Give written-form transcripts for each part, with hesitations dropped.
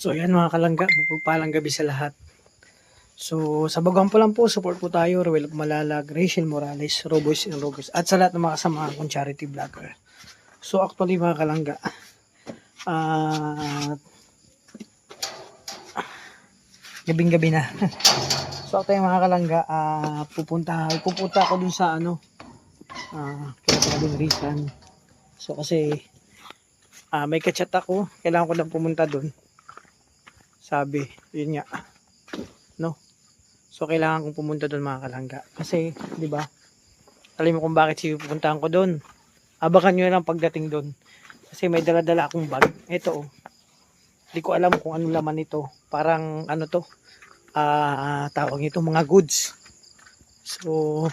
So ayan mga kalangga, magpagpalang gabi sa lahat. So sa bagang po lang po, support po tayo, Ruel Malalag, Rachel Morales, Roboys and Roboys, at sa lahat ng mga kasama kong charity vlogger. So actually mga kalangga, gabing-gabi na. So actually mga kalangga, pupunta ako dun sa kailangan Risan. So kasi may kachat ako, kailangan ko lang pumunta dun. Sabi, yun nga, no? So kailangan kong pumunta doon mga kalangga. Kasi, di ba? Alam mo kung bakit pupuntahan ko doon. Abakan nyo lang pagdating doon. Kasi may dala-dala akong bag. Ito oh. Hindi ko alam kung ano laman ito. Parang ano to? Tawag ito mga goods. So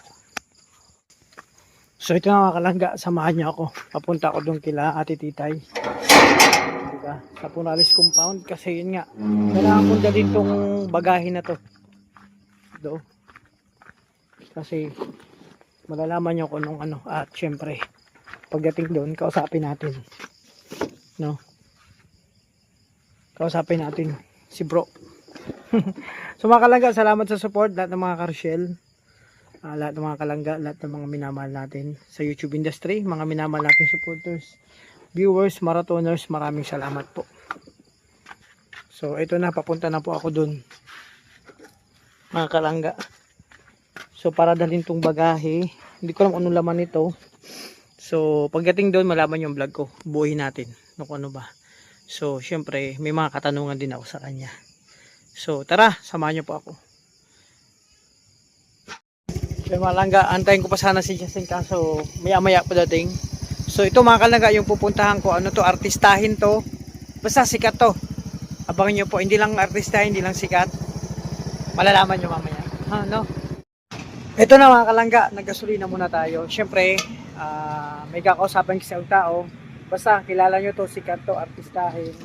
ito na mga kalangga, samahan niyo ako. Papunta ako doon kila Ate Titay. Diba? Sa Punalis compound kasi yun nga. Kailangan kong dalhin tong bagahe na to. Do. Kasi malalaman nyo kung nung ano. At syempre, pagdating doon, kausapin natin. No? Kausapin natin si bro. So mga kalangga, salamat sa support. Lahat ng mga Carshell. Lahat ng mga kalangga, lahat ng mga minamahal natin sa YouTube industry, mga minamahal natin supporters, viewers, marathoners, maraming salamat po. So ito na, papunta na po ako dun mga kalangga. So para dalhin tong bagahe, hindi ko alam anong laman nito. So pagdating doon, malaman yung vlog ko, buuhin natin kung ano ba. So syempre may mga katanungan din ako sa kanya. So tara, samahan niyo po ako. So mga kalangga, antayin ko pa sana si Justin kaso maya-maya pa dating. So ito mga kalangga, yung pupuntahan ko, ano to, artistahin to. Basta sikat to. Abangan nyo po, hindi lang artistahin, hindi lang sikat. Malalaman nyo mamaya. No? Ito na mga kalangga, naggasolina muna tayo. Siyempre, may kakausapin kasi ang tao. Basta kilala nyo to, sikat to, artistahin.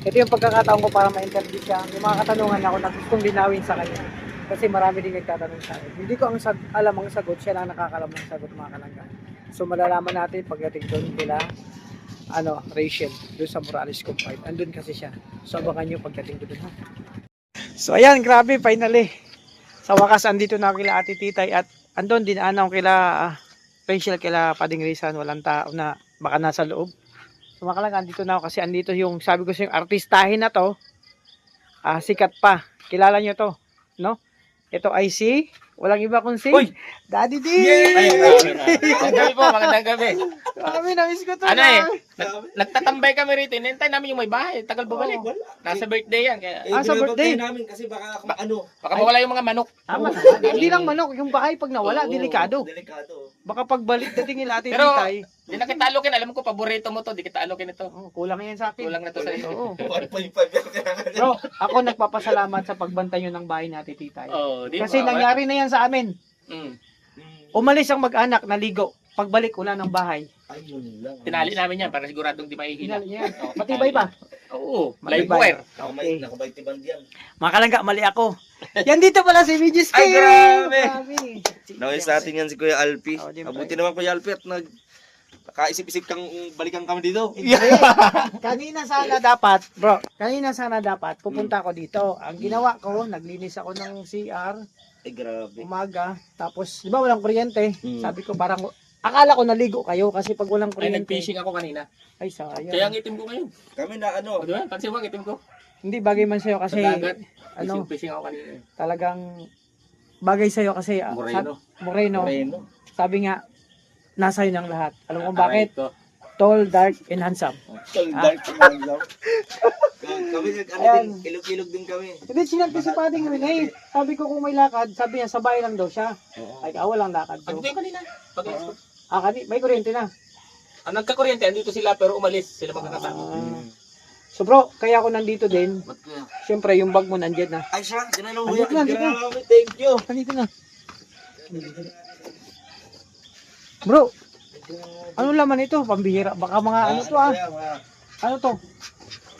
Ito yung pagkakataon ko para ma-interview siya. May mga katanungan ako na gustong linawin sa kanya. Kasi marami din nagtatanong sa akin. Hindi ko alam ang sagot, siya lang nakakalam ng sagot mga kalangga. So malalaman natin pagdating doon nila Rachel doon sa Morales Compound. Andun kasi siya. So abangan nyo pagdating doon. So ayan, grabe, finally. Sa wakas andito na ako kila Ate Titay at andun din ako kila Rachel, kila Pading Rizan, walang tao na baka nasa loob. So makalang andito na ako kasi andito yung sabi ko sa yung artistahin na to. Sikat pa. Kilala nyo to, no? Ito ay si, walang iba kung si Daddy D. Magandang gabi po, magandang gabi. Kami, na-miss ko to. Nagtatambay kami rito. Inintay namin yung may bahay. Tagal ba balik? Nasa birthday yan. Kaya, sa birthday namin kasi baka baka mawala yung mga manok. Hindi lang manok, yung bahay pag nawala, delikado. Delikado. Baka pagbalik dating nila Ate Pero, Titay. di na kita alokin. Alam ko, paborito mo to. Di kita alokin ito. Kulang yan sa akin. Kulang na to sa iyo. Oo. 1.5 yan kailangan. Bro, ako nagpapasalamat sa pagbantay nyo ng bahay ni Ate Titay. Di Kasi ba? nangyari na yan sa amin. Mm. Umalis ang mag-anak, naligo. Pagbalik, wala ng bahay. Ayun lang. Tinali namin yan para siguradong di mahihila. Hinali yan. Matibay pa. Oo. Live Matibay. wire. Okay. Nakabay tiband yan. Mga kalangga, mali ako. Yan dito pala si Vigis Ay, grabe. Nawis natin yan si Kuya Alpi. Oh, di ba? Mabuti naman Kuya Alpi at nakaisip-isip kang balikan kami dito. Kanina sana dapat pupunta ako dito. Ang ginawa ko, naglinis ako ng CR Ay, grabe. umaga. Tapos, di ba walang kuryente? Mm. Sabi ko parang, akala ko naligo kayo kasi pag walang Ay, kuryente. nag-fishing ako kanina. Ay, sayang. Kaya ang itim ko ngayon. Kami na O, di ba? Pansin mo ang itim ko. Hindi bagay man sa'yo kasi, Sa dagat. ano, Fishing ako kanina. talagang bagay sa'yo kasi, Moreno. Moreno. Moreno. Sabi nga, nasa yun ang lahat. Alam mo kung bakit? Ko. Tall, dark, and handsome. Tol, dark lang daw. Kami Ayan. din, ilog-ilog din kami. Hindi, sinabi si Pading Rene. Sabi ko kung may lakad, sabi niya, sabay lang daw siya. Ay, walang lakad daw. Andito yung kanina. May kuryente na. Ang nagkakuryente, andito sila pero umalis. Sila magkakasama. So bro, kaya ako nandito din. Ba't kaya? Siyempre, yung bag mo nandiyan na. Ay siya, dinalaw mo Andito yan. na, andito na. Grabe, thank you. Nandito na. Bro, ano laman ito? Pambihira. Baka mga ano to ah. Kaya, mga, Ano to?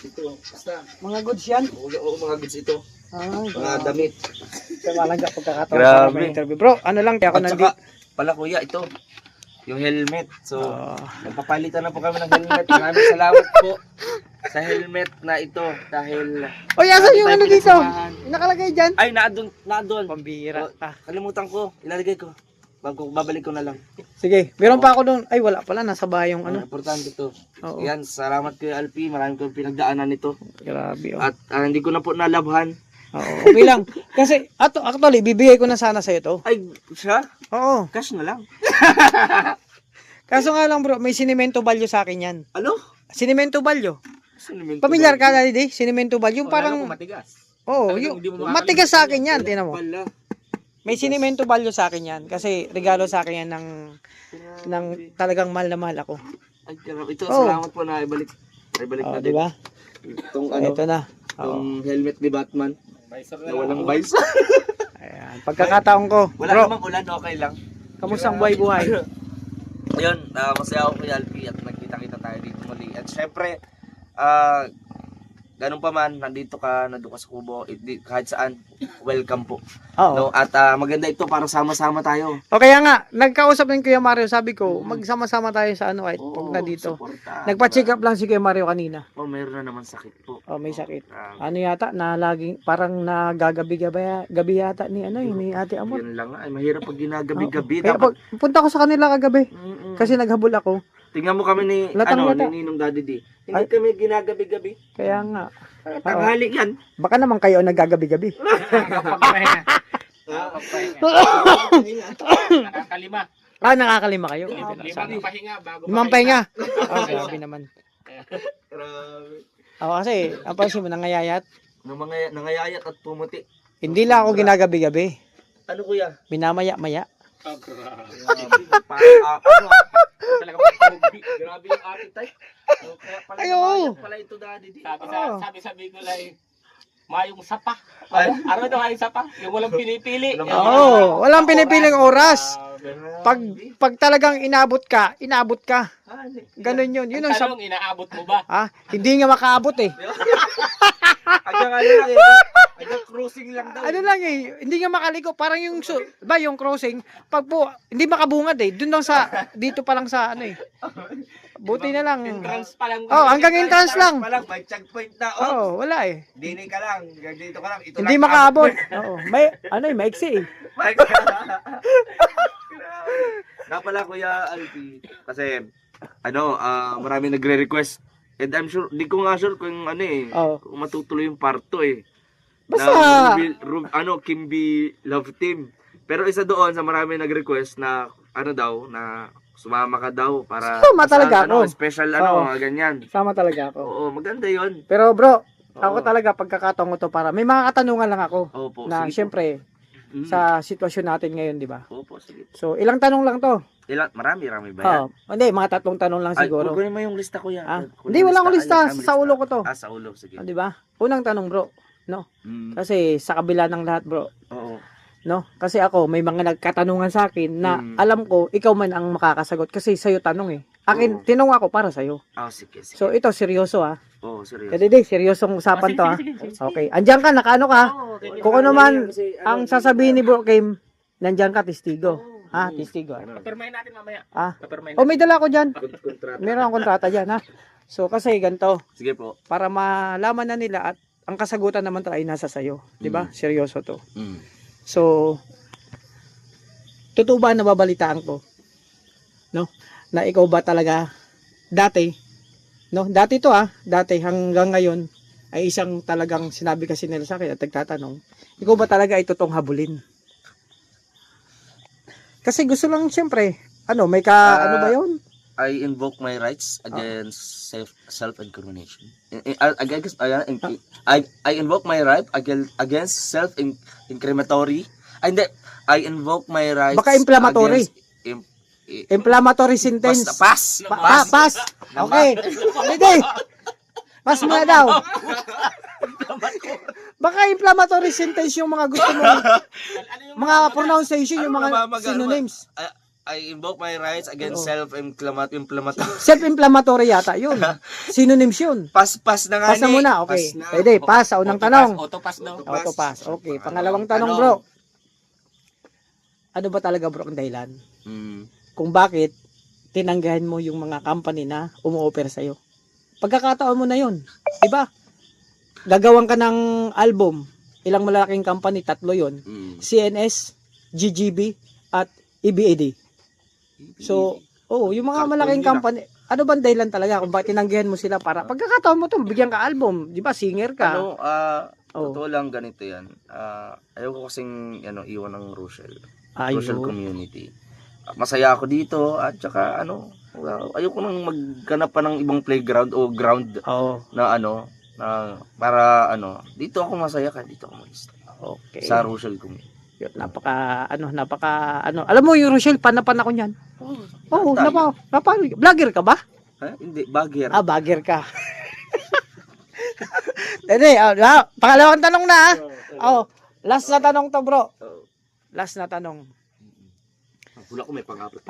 ito, basta. Mga goods yan. Oo, mga goods ito. Ay, Mga damit. Sa malangga pagkakataon Grabe. para may interview. Bro, ano lang, kaya ako At nandito. saka, pala kuya, ito. yung helmet. So, Oo. nagpapalitan na po kami ng helmet. Maraming salamat po sa helmet na ito dahil Oy, asan yung tayo ano dito? pinagsamahan. Nakalagay dyan. Ay, naadun. Pambira. Oh, kalimutan ko. Ilalagay ko. Babalik ko na lang. Sige, meron pa ako doon. Ay, wala pala. Nasa bahay yung Ano? ano. Importante to. Oo. Yan, salamat kay Alpi. Maraming kong pinagdaanan nito. Grabe, oh. At hindi ko na po nalabhan. Oo, okay lang. Kasi, actually, bibigay ko na sana sa'yo to. Ay, siya? Oo. Cash na lang. Kaso nga lang bro, may sinimento value sa akin yan. Ano? Sinimento value. Sinimento Pamilyar ka ba? na, di? Sinimento value. Yung Parang parang, matigas. oh, Talagang yung, hindi mo matigas sa akin yan. Tingnan mo. Wala. May sinimento value sa akin yan. Kasi regalo sa akin yan ng talagang mahal na mahal ako. Ay, grabe. Ito, Oh. salamat po na ibalik. Ibalik Oh, na di din. ba? Itong ano, Ito na. Oo. itong helmet ni Batman. Visor Na walang vice. Ayan. Pagkakataon ko. Wala Bro, namang ulan, okay lang. kamusta ang buhay-buhay? Ayun, masaya ako kay Alpi at nagkita-kita tayo dito muli. At syempre, ganun pa man, nandito ka, nandun ka sa Kubo, kahit saan, welcome po. Oo. No? At maganda ito para sama-sama tayo. O kaya nga, nagkausap din Kuya Mario, sabi ko, magsama-sama tayo sa ano kahit pag na dito. Suporta. Nagpa-check up lang si Kuya Mario kanina. Oh, mayroon na naman sakit po. Oh, may sakit. Ah, Ano yata, na laging, parang gabi yata ni ano ni Ate Amor. Yan lang nga, ay mahirap pag ginagabi-gabi. Kaya Dapat, punta ko sa kanila kagabi, Mm-mm. kasi naghabol ako. Tingnan mo kami ni, Latang lata. ni Ninong Daddy D. Hindi Ay. kami ginagabi-gabi. Kaya nga, Tanghali yan. baka naman kayo ang naggagabi-gabi. Nakakapagpahinga. Nakakalima. Nakakalima kayo. Limang pahinga bago Limang pahinga. Grabe naman. Grabe. Ako kasi, ang pansin mo, nangayayat. Nangayayat at pumuti. Hindi lang ako ginagabi-gabi. Ano kuya? Minamaya-maya. Ano? Talaga grabe yung appetite. So, kaya pala Ayo. namayat pala ito Daddy D. Sabi ko lang, mayong sapa. Ano ito mayong sapa? Yung walang pinipili. Oo, walang pinipiling oras. Pag talagang inabot ka. Ganun yun. Yun ang Tanong, inaabot mo ba? hindi nga makaabot eh. Hanggang ano lang eh. Hanggang cruising lang daw. Ano lang eh, hindi nga makaliko. Parang yung, yung crossing, pag po, hindi makabungad eh. Doon lang dito pa lang sa ano eh. Buti na lang. Entrance pa lang. Hanggang entrance lang. Palang, may checkpoint na. Wala eh. Dini ka lang. Dito ka lang. Ito Hindi lang. makaabot. Maiksi eh. Nga pala Kuya Alpi. Kasi, marami nagre-request. And I'm sure, di ko nga sure kung ano eh. Oo. Kung matutuloy yung part 2 eh. Basta, Kimby Love Team. Pero isa doon sa marami nag-request na na sumama ka daw para Sumama talaga ako. special Oo. ganyan. sama talaga ako. Oo, maganda 'yon. Pero bro, Oo. ako talaga pagkakataon ko to para may mga katanungan lang ako Opo, na sige po. syempre Mm. sa sitwasyon natin ngayon, di ba? Opo, sige. So, ilang tanong lang to? Marami ba yan? Hindi, mga 3 tanong lang siguro. Kunin mo yung lista Kuya. Hindi, wala akong lista. Sa ulo ko to. Sa ulo, sige. Di ba? Unang tanong, bro. No? Mm. Kasi sa kabila ng lahat, bro. Oo. No? Kasi ako, may mga nagkatanungan sa akin na alam ko, ikaw man ang makakasagot. Kasi sa'yo tanong eh. Akin, Oo. tinong ako para sa'yo. Sige. So, ito, seryoso ah. Oo, seryoso. Kasi di, seryosong usapan to ah. Okay. Andiyan ka, nakaano ka. Kung ano man ang sasabihin ni Bro Kim, nandiyan ka, testigo. Testigo. Papirmahin natin mamaya. Papirmahin May dala ko dyan. Kontrata. Meron akong kontrata dyan ha. So, kasi ganito, Sige po. para malaman na nila at ang kasagutan naman talaga ay nasa sayo. Di ba? Seryoso to. Mm. So, totoo ba nababalitaan ko? No? Na ikaw ba talaga dati, no? Dati to dati hanggang ngayon ay isang talagang sinabi kasi nila sa akin at nagtatanong, ikaw ba talaga ay totoong habulin? Kasi gusto lang siyempre, may ano ba yun? I invoke my rights against self-incrimination. I invoke my right against self-incriminatory. Hindi. I invoke my rights Baka inflammatory. Inflammatory sentence. Pass. Pass. Okay. Hindi. Pass mo na daw. Baka inflammatory sentence yung mga gusto mo. Mga pronunciation, yung mga synonyms. I invoke my rights against self-inflammatory. Self-inflammatory yata yun. Synonyms yun. Pass na nga Pass na muna. Okay. Pass na. Pwede. Pass sa unang tanong. Autopass daw. Autopass. Okay. Pangalawang tanong, bro. Ano ba talaga, bro, ang dahilan? Kung bakit tinanggihan mo yung mga company na umu-offer sa'yo. Pagkakataon mo na yun. Diba? Gagawan ka ng album. Ilang malaking company, 3 yon. CNS, GGB, at EBAD. So, yung mga Cartoon malaking yun, company, ano bang dahilan talaga kung bakit tinanggihan mo sila para pagkakataon mo to, bigyan ka album, 'di ba? Singer ka. Ano, Oh. totoo lang ganito yan. Ayoko kasing iwan ng Rochelle. Rochelle Ayo. community. Masaya ako dito at saka ayoko nang magganap pa ng ibang playground o ground Oh, na na para dito ako masaya ka dito ako mag-stay. okay. Sa Rochelle community. Yun, napaka Alam mo yung Rochelle, panapan ako niyan. Oo, vlogger ka ba? Hindi, bagger. Vlogger ka. Hindi, pangalawang tanong na. Last na tanong to, bro. Last na tanong. Wala ko may pang-apat.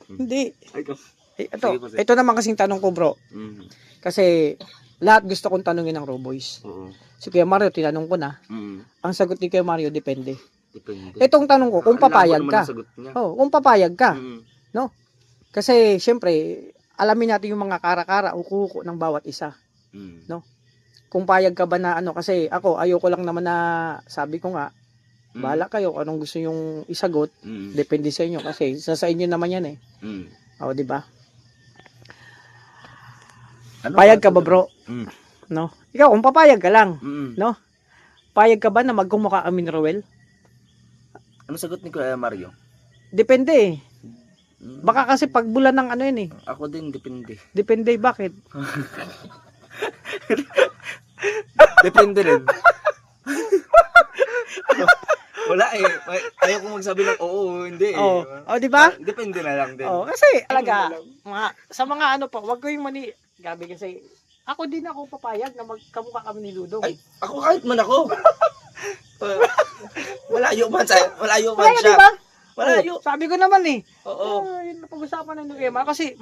Hindi. Ay, ito. Ito, Sige po, sige. ito naman kasing tanong ko, bro. Mm. Kasi lahat gusto kong tanungin ng Roboys. Oo. Si Kuya Mario, tinanong ko na. Mm. Ang sagot ni Kuya Mario, depende. Depende. Itong tanong ko, kung papayag Alam ko naman ka. ang sagot niya. Kung papayag ka. Mm. Kasi, syempre, alamin natin yung mga kara-kara o kuko ng bawat isa. Mm. Kung payag ka ba na kasi ako, ayoko lang naman na, sabi ko nga, bahala kayo kung anong gusto yung isagot. Mm. Depende sa inyo kasi sa inyo naman yan eh. Mm. Di ba? Ano Payag ka ba, bro? Mm. No? Ikaw, kung papayag ka lang, Mm. payag ka ba na magkumukha kami ni Roel? Ano sagot ni Kuya Mario? Depende eh. Mm. Baka kasi pag bulan ng yun eh. Ako din, depende. Depende, bakit? Depende rin. Wala eh. Ayaw ko magsabi ng oo, hindi eh. Di ba? Depende na lang din. Kasi talaga, sa mga wag ko yung gabi kasi, ako din ako papayag na magkamukha kami ni Ludong. Ay, ako kahit man ako. Malayo man siya. Diba? Malayo. Sabi ko naman eh. Oo. Yun na pag-usapan ng Kuya Mar. Kasi,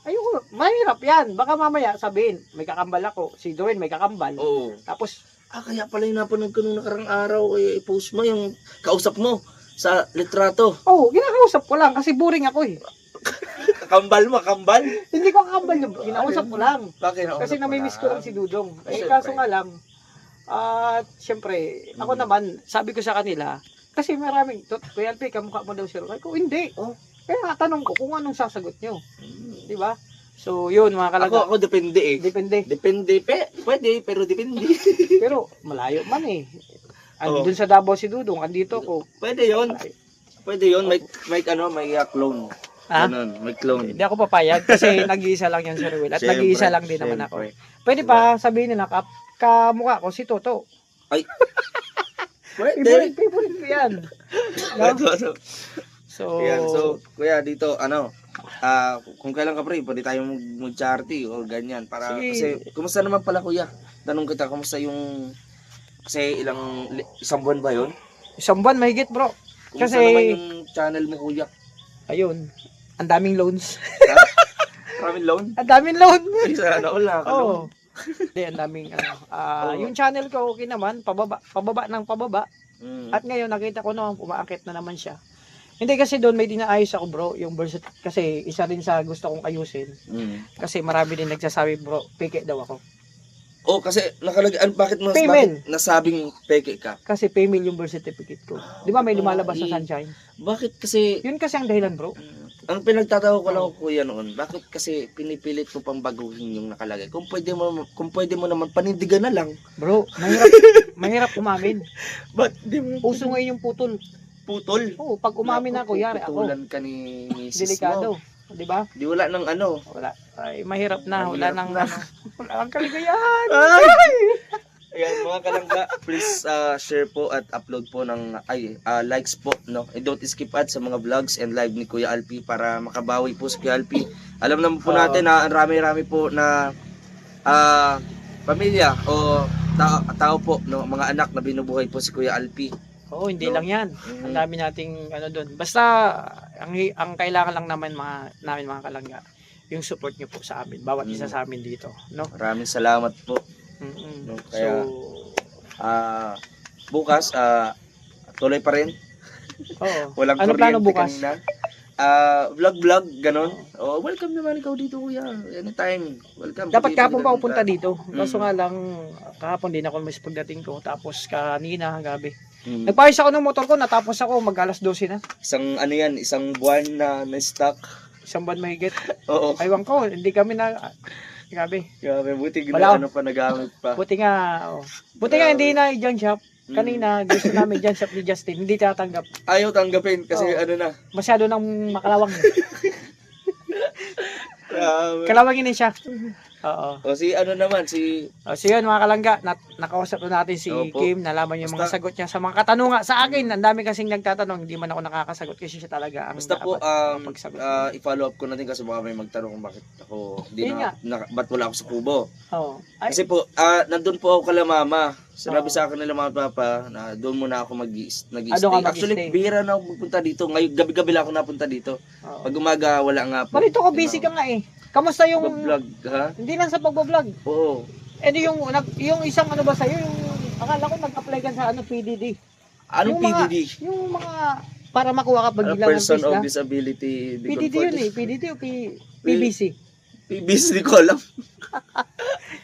ayoko, mahirap yan. Baka mamaya sabihin, may kakambal ako. Si Dwayne may kakambal. Oo. Tapos, Kaya pala yung napanood ko nung nakarang araw, i-post mo yung kausap mo sa litrato. ginakausap ko lang kasi boring ako eh. Kambal mo, kambal? Hindi ko kakambal yung ginausap ko lang. Bakit? Kasi namimiss ko lang si Dudong. Ay, Kaso syempre. nga lang, syempre, ako naman, sabi ko sa kanila, kasi maraming, Kuya Alpi, kamukha mo daw si Roel. Ko, hindi. Kaya nga, tanong ko kung anong sasagot nyo. Di ba? So, yun, mga kalaga. Ako depende eh. Depende. Depende, pwede, pero depende. Pero, malayo man eh. Oo. Doon sa Davao si Dudong, andito ko. Pwede yon. Pwede yon. May clone. Ganun, may clone. Hindi ako papayag kasi nag-iisa lang yan si Roel. At Siyempre, nag-iisa lang din naman ako. siyempre. Pwede pa sabihin nila, kamukha ko si Toto. Ay. Favorite Pwede. ko yan. No? So, Yan, so, kuya, dito, kung kailan ka pre, pwede tayo mag-charity o ganyan. Para, Sige. kasi, kumusta naman pala kuya? Tanong kita, kumusta kasi isang buwan ba yun? isang buwan mahigit bro. Kumusta Kasi- naman yung channel mo kuya? Ayun. Ang daming loans. Maraming loan? Ang daming loan. Ay, sana all nakaka-loan. Oo. Hindi, ang daming yung channel ko okay naman, pababa ng pababa. Mm. At ngayon nakita ko naman umaakit na naman siya. Hindi kasi doon may dinaayos ako bro, yung versus kasi isa rin sa gusto kong ayusin. Kasi marami din nagsasabi bro, peke daw ako. Oh, kasi nakalagay, bakit Payment. nasabing peke ka? Kasi female yung birth certificate ko. Di ba may lumalabas sa sunshine? Bakit kasi, Yun kasi ang dahilan bro. ang pinagtatawa ko lang kuya noon, bakit kasi pinipilit mo pang baguhin yung nakalagay? Kung pwede mo naman panindigan na lang. Bro, mahirap umamin. Ba't di mo Uso ngayon yung putol. putol? Oo, pag umamin ako, yari ako. Putulan ka ni misis Delikado. mo. Di ba? Di wala ng Wala. Ay, mahirap na. Wala Mahirap nang na. wala kang kaligayahan. Ayan mga kalangga, please share po at upload po ng likes po, no? And don't skip ads sa mga vlogs and live ni Kuya Alpi para makabawi po si Kuya Alpi. Alam naman po natin na ang rami-rami po na pamilya o tao po, no, mga anak na binubuhay po si Kuya Alpi. Oo, hindi No? lang yan. Mhm. Ang dami nating doon. Basta, ang kailangan lang namin namin mga kalangga, yung support nyo po sa amin. Bawat isa sa amin dito. No? Maraming salamat po. Mm-mm. No, kaya- So, Bukas tuloy pa rin. oo. Walang Ano plano kuryente bukas? kanina. vlog, ganon. Oh, welcome naman ikaw dito, kuya. Anytime. Welcome. Dapat kahapon pa ako Punta. punta dito. Kaso Mm. nga lang, kahapon din ako miss pagdating ko. Tapos kanina, gabi. Mm. Nagpayos ako ng motor ko, natapos ako, mag-alas 12 na. Isang ano yan, isang buwan na stock. Isang buwan mahigit. Oo. Aywan ko, hindi kami na... Grabe. Grabe, buti Wala. ano pa nagamit pa. Buti nga, Buti nga hindi na i-junk shop. Mm. Kanina, gusto namin junk shop ni Justin. Hindi tatanggap. Ayaw tanggapin kasi Oo. ano na. Masyado nang makalawang. Grabe. Kalawangin din siya. Oo. O si ano naman, si So yun mga kalangga, nakausap na natin si Opo. Kim, nalaman yung mga Basta- sagot niya sa mga katanungan sa akin. Ang dami kasing nagtatanong, hindi man ako nakakasagot kasi siya talaga ang basta po dapat makapagsagot. i-follow up ko na din kasi baka may magtanong kung bakit ako Yun nga. ba't wala ako sa kubo. Oo. Ay, Kasi po nandun po ako kala mama. Sinabi Oo. sa akin nila mama at papa na doon muna ako nag-i-stay. Doon ka Actually, mag-i-stay. bihira na ako pupunta dito. Ngayon gabi-gabi lang ako napunta dito. oo. Pag umaga wala nga po. Marito ko busy ka nga eh. Kamusta yung Vlog, ha? hindi lang sa pagbo-vlog. Oo. Yung isang ano ba sa'yo, yung akala ko nag-apply ka sa PDD. Anong Yung mga- PDD? Yung mga para makuha ka pag Ano, bilang person artista. of Disability PDD yun eh, PDD o PBC. PBC, di ko alam.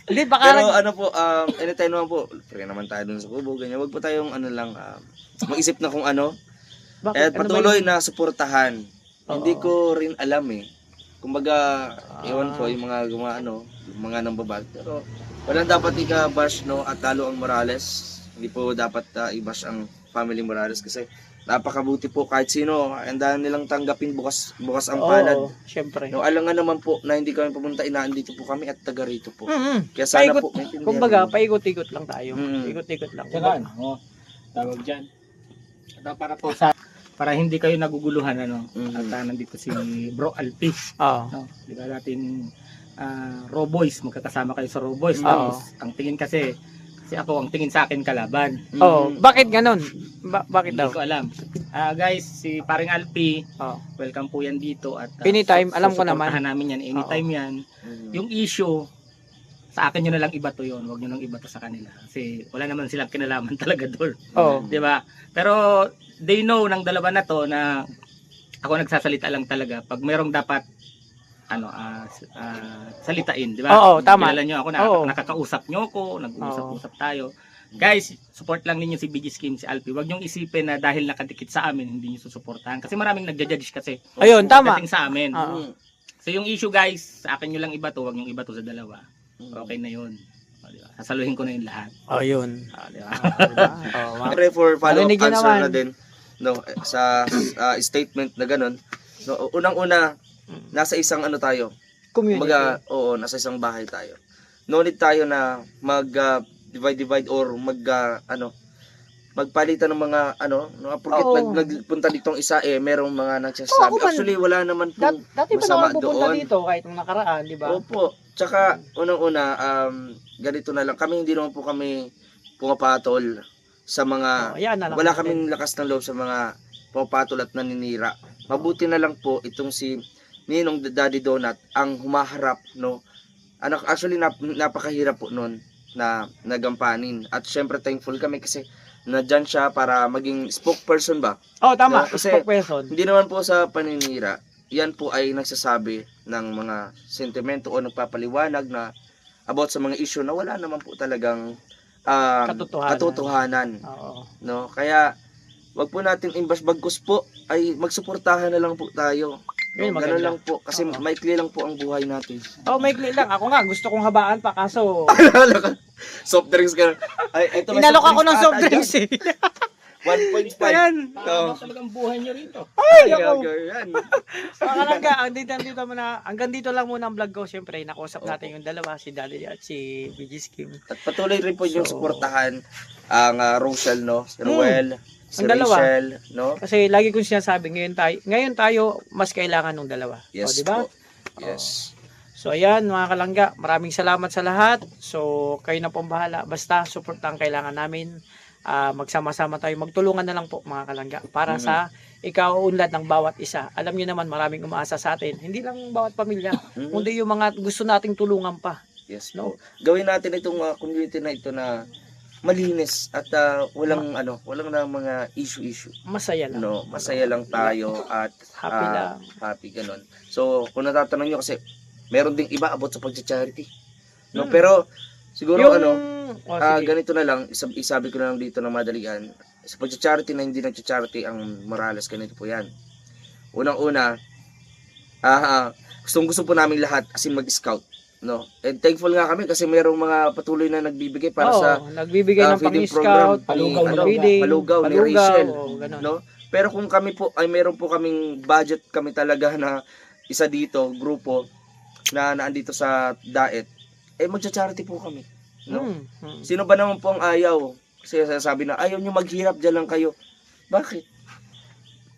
Hindi baka Pero ano po, anytime naman po, free naman tayo dun sa kubo, ganyan. Wag po tayong ano lang, mag-isip na kung ano. bakit, At ano ba patuloy yun? na suportahan. Oo. Hindi ko rin alam eh. Kumbaga, ewan ko, yung mga gumaano, yung mga nambabag. Pero walang dapat ika-bash, no, at lalo ang Morales. Hindi po dapat i-bash ang family Morales kasi napakabuti po kahit sino. Andahan nilang tanggapin bukas ang palad. Oo, syempre. No, alangan naman po na hindi kami pumunta, inaandito po kami at taga rito po. Mm-hmm. Kaya sana Paikot, po, maintindihan kumbaga, niyo. paikot-ikot lang tayo. Mm. Ikot-ikot lang. Tsaka ano, tawag dyan. Ito para po sa para hindi kayo naguguluhan ano. Mhm. At nandito si Bro Alpi, Oo. no. Di ba natin Raw Boys, magkakasama kayo sa Raw Boys. Oo. Tapos ang tingin kasi ako ang tingin sa akin kalaban. Oh, Mm. bakit ganun? Bakit Hindi daw? ko alam. Guys, si paring Alpi, Oh. welcome po yan dito at Anytime, alam ko naman. susuportahan namin yan anytime yan. Mm. Yung issue sa akin nyo na lang iba to yun, wag nyo nang iba to sa kanila. Kasi wala naman silang kinalaman talaga doon. Oh. Di ba? Pero they know ng dalawa na to na ako nagsasalita lang talaga pag merong dapat salitain, di ba? Oo, tama. Kilala nyo ako, Oo. nakakausap nyo ako, nag-uusap-usap tayo. Guys, support lang ninyo si BG Scheme, si Alpi. Huwag nyong isipin na dahil nakadikit sa amin, hindi nyo susuportahan. Kasi maraming nagja-judge kasi. Ayun, tama. Pagdating sa amin. Oo. Mm. So yung issue guys, sa akin nyo lang iba to, huwag nyong iba to sa dalawa. Mm. Okay na yun. O, diba? Sasaluhin ko na yung lahat. Oh, yun. O, diba? Oh, Siyempre for follow-up Narinig niyo answer naman. na din no, sa statement na ganun. No, unang-una, nasa isang ano tayo. Community. Kumbaga, oo, nasa isang bahay tayo. No need tayo na divide or magpalitan ng mga porket Oo. nagpunta ditong isa merong mga Oo, nagsasabi. ako man. Actually, wala naman pong Dati pa masama naman pupunta doon. dito kahit nung nakaraan, di ba? Opo. Tsaka, unang-una, ganito na lang. Kami hindi naman po kami pumapatol sa mga... Oh, ayan na lang. Wala natin. kaming lakas ng loob sa mga pumapatol at naninira. Mabuti na lang po itong si Ninong Daddy Donut ang humaharap, no? Actually, napakahirap po nun na nagampanin. At syempre, thankful kami kasi nadyan siya para maging spokesperson ba? Oh, tama. No, kasi- Spokesperson. Hindi naman po sa paninira. Yan po ay nagsasabi ng mga sentimento o nagpapaliwanag na about sa mga issue na wala naman po talagang Katotohanan. katotohanan, Oo. no? Kaya wag po natin imbas bagkus po ay magsuportahan na lang po tayo. Yun, No, maganda. ganun lang po kasi Oo. maikli lang po ang buhay natin. Oh, maikli lang. Ako nga, gusto kong habaan pa kaso Soft drinks ka. Ay, ito may inalok ako ng ata soft dyan. drinks eh. 1.5. Ayan. Ano talagang buhay nyo rito? Ay, ako. Yan. Mga kalangga, hanggang dito lang muna ang vlog ko. Siyempre, nakausap natin yung dalawa, si Daddy at si BG Scheme. At patuloy rin po yung So, suportahan ang Rochelle, no? Si Ruel, si ang dalawa. Rachel, no? Kasi lagi kong sinasabi, ngayon tayo mas kailangan ng dalawa. Yes O, di ba? po. Yes. So ayan mga kalangga, maraming salamat sa lahat. So kayo na pong bahala. Basta support ang kailangan namin. Magsama-sama tayo. Magtulungan na lang po mga kalangga para sa ikaunlad ng bawat isa. Alam niyo naman maraming umaasa sa atin. Hindi lang bawat pamilya, kundi yung mga gusto nating tulungan pa. Yes No? po. Gawin natin itong community na ito na malinis at walang walang na mga issue. Masaya lang. No, masaya lang tayo at Happy lang. happy ganun. So, kung natatanong niyo kasi meron ding iba about sa pag-charity. No, Hmm. pero siguro sige. ganito na lang, isabi ko na lang dito ng madalian. Sa pag-charity na hindi nag-charity ang Morales, ganito po 'yan. Unang-una, gusto po namin lahat as in mag-scout, no? And thankful nga kami kasi mayroong mga patuloy na nagbibigay para Oo, sa nagbibigay ng feeding pang-scout, palugaw, feeding, palugaw ni Rachel, ganun. no? Pero kung kami po ay meron po kaming budget kami talaga na isa dito, grupo na naandito sa Daet, magcha-charity po kami, no? Sino ba naman po ang ayaw? Kasi sabi na ayaw nyo maghirap, dyan lang kayo. Bakit?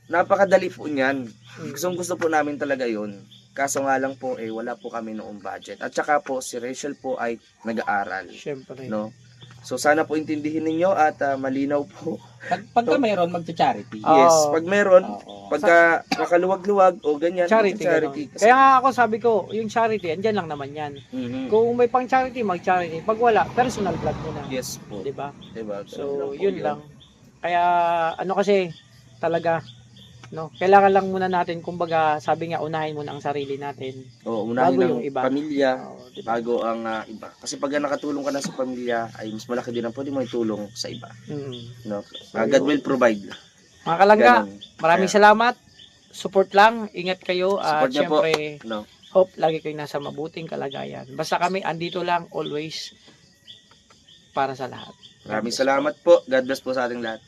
Napakadali po niyan. Gusto po namin talaga yun. Kaso nga lang po, wala po kami noong budget. At saka po, si Rachel po ay nag-aaral. Siyempre. No? So sana po intindihin ninyo at malinaw po. Pagka mayroon, magcha-charity. Yes, pag meron, Oo. pagka makaluwag-luwag o ganyan, Charity. charity. Ganun. Kaya nga ako sabi ko, yung charity, andyan lang naman yan. Mhm. Kung may pang charity, mag-charity. Pag wala, personal vlog mo na. Yes po. 'Di ba? Diba? So, Ganun po yun lang. Kaya kasi talaga kailangan lang muna natin, kumbaga, sabi nga, unahin muna ang sarili natin. Oo, unahin Bago ng yung iba. pamilya, Oo, 'di ba? bago ang iba. Kasi pag nakatulong ka na sa pamilya, ay mas malaki din ang pwede mo itulong sa iba. No? God will provide. Mga kalangga, Ganun. maraming Kaya, salamat. Support lang, ingat kayo. At Support niyo po. syempre, no? hope lagi kayo nasa mabuting kalagayan. Basta kami andito lang always para sa lahat. Maraming salamat po. God bless po sa ating lahat.